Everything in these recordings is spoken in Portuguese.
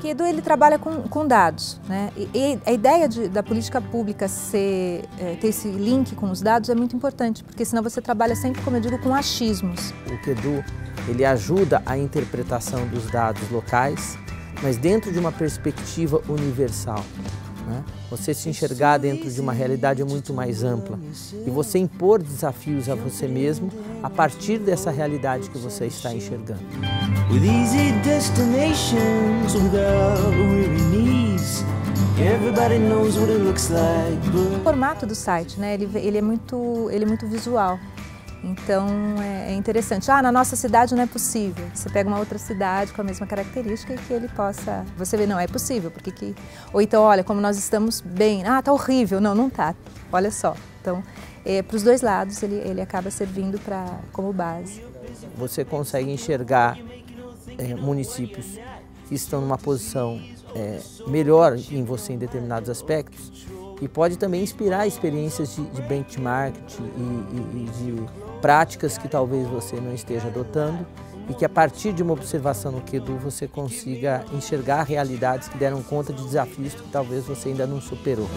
Porque Edu ele trabalha com dados, né? E a ideia da política pública ter esse link com os dados é muito importante, porque senão você trabalha sempre, como eu digo, com achismos. O Edu ele ajuda a interpretação dos dados locais, mas dentro de uma perspectiva universal, né? Você se enxergar dentro de uma realidade muito mais ampla e você impor desafios a você mesmo a partir dessa realidade que você está enxergando. O formato do site, né, ele é muito visual. Então é interessante. Na nossa cidade não é possível. Você pega uma outra cidade com a mesma característica e que ele possa... Você vê, não, é possível. Porque ou então, olha, como nós estamos bem. Tá horrível. Não, não tá. Olha só. Então, para os dois lados, ele acaba servindo como base. Você consegue enxergar municípios que estão numa posição melhor em você em determinados aspectos e pode também inspirar experiências de benchmark e de práticas que talvez você não esteja adotando e que a partir de uma observação no Edu você consiga enxergar realidades que deram conta de desafios que talvez você ainda não superou.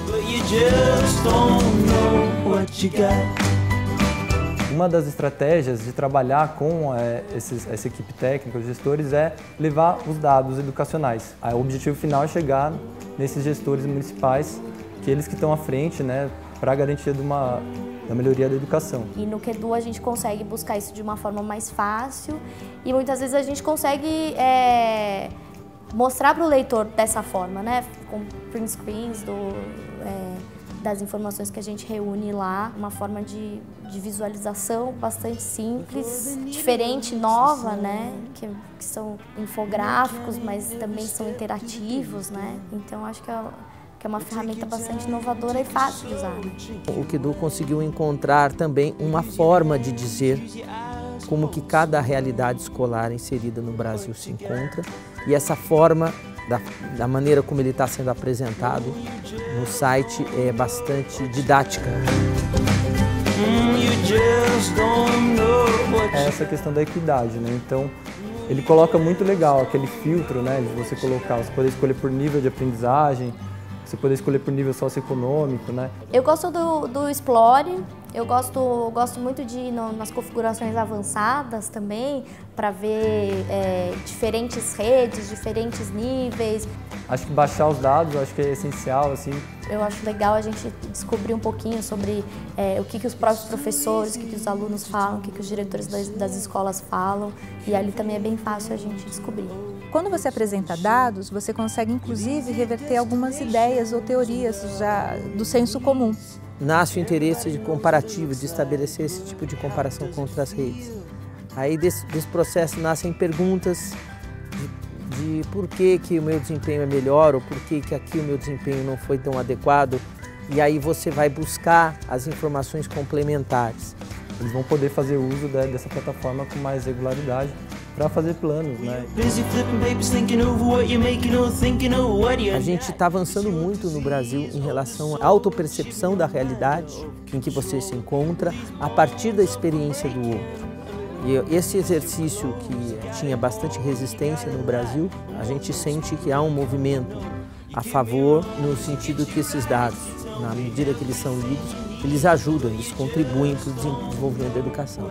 Uma das estratégias de trabalhar com essa equipe técnica, os gestores, é levar os dados educacionais. O objetivo final é chegar nesses gestores municipais, que eles que estão à frente, né, para a garantia da melhoria da educação. E no Edu a gente consegue buscar isso de uma forma mais fácil e muitas vezes a gente consegue mostrar para o leitor dessa forma, né, com print screens das informações que a gente reúne lá, uma forma de visualização bastante simples, diferente, nova, né? Que são infográficos, mas também são interativos, né? Então acho que é uma ferramenta bastante inovadora e fácil de usar. Né? O Edu conseguiu encontrar também uma forma de dizer como que cada realidade escolar inserida no Brasil se encontra e essa forma da maneira como ele está sendo apresentado no site é bastante didática. É essa questão da equidade, né? Então, ele coloca muito legal aquele filtro, né? De você colocar, você poder escolher por nível de aprendizagem, você poder escolher por nível socioeconômico, né? Eu gosto do Explore, eu gosto muito de ir nas configurações avançadas também, para ver diferentes redes, diferentes níveis. Acho que baixar os dados, eu acho que é essencial, assim. Eu acho legal a gente descobrir um pouquinho sobre o que os próprios professores, o que os alunos falam, o que os diretores das escolas falam, e ali também é bem fácil a gente descobrir. Quando você apresenta dados, você consegue inclusive reverter algumas ideias ou teorias já do senso comum. Nasce o interesse de comparativo, de estabelecer esse tipo de comparação com outras redes. Aí desse processo nascem perguntas de por que o meu desempenho é melhor ou por que aqui o meu desempenho não foi tão adequado. E aí você vai buscar as informações complementares. Eles vão poder fazer uso dessa plataforma com mais regularidade para fazer planos, né? A gente está avançando muito no Brasil em relação à autopercepção da realidade em que você se encontra a partir da experiência do outro. E esse exercício que tinha bastante resistência no Brasil, a gente sente que há um movimento a favor no sentido que esses dados, na medida que eles são lidos, eles ajudam, eles contribuem para o desenvolvimento da educação.